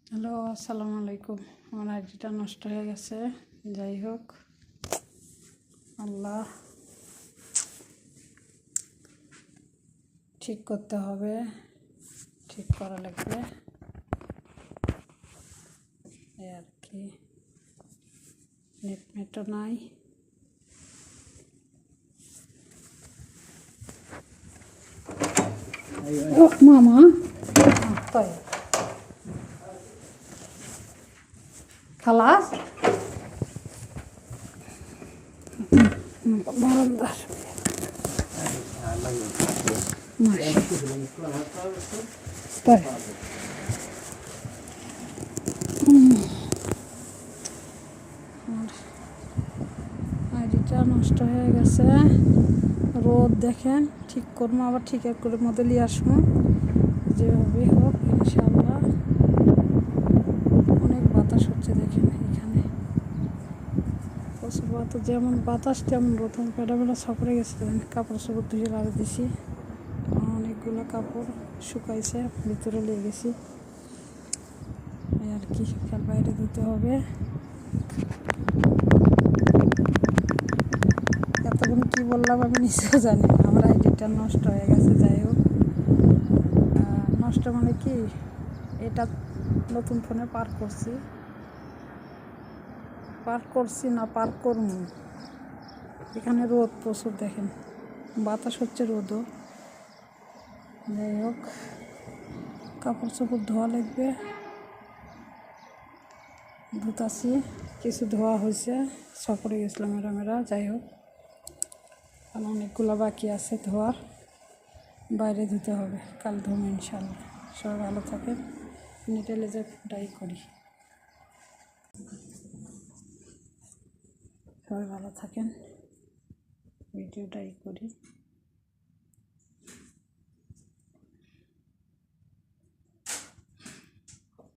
Hello, আসসালামু আলাইকুম। আমার আইডিটা নষ্ট হয়ে গেছে। যাই হোক, আল্লাহ ঠিক করতে হবে, ঠিক করা লাগবে এই আর কি। নেটও নাই। ও মামা, তাই খালাস বারান্দার তাই আইডিটা নষ্ট হয়ে গেছে। রোদ দেখেন, ঠিক করবো, আবার ঠিক করে মধ্যে নিয়ে আসবো। যেভাবে হোক ইনশাল্লাহ। অনেক বাতাস হচ্ছে দেখেন এখানে, প্রচুর বাতাস। যেমন বাতাস তেমন রোদ। পেটা সফরে গেছে, কাপড় সাপড় ধুয়ে লাগিয়ে দিছি। অনেকগুলো কাপড় শুকাইছে, ভিতরে লেগে গেছি আর কি। কাল বাইরে ধুতে হবে। এতক্ষণ কি বললাম আমি নিজেও জানি না। আমার আইডিটা নষ্ট হয়ে গেছে। যাই হোক, নষ্ট মানে কি, এটা নতুন ফোনে পার করছি না পার করব। এখানে রোদ প্রচুর দেখেন, বাতাস হচ্ছে, রোদও। যাই হোক, কাপড় চোপড় ধোয়া লাগবে, ধুতাছি। কিছু ধোয়া হয়েছে, সফরে গেছিলাম মেরা। যাই হোক, আমার অনেকগুলো বাকি আছে ধোয়ার, বাইরে ধুতে হবে। কাল ধুবো ইনশাল্লাহ। সবাই ভালো থাকেন। নিটেলে যে ডাই করি, সবাই ভালো থাকেন। ভিডিওটাই করি।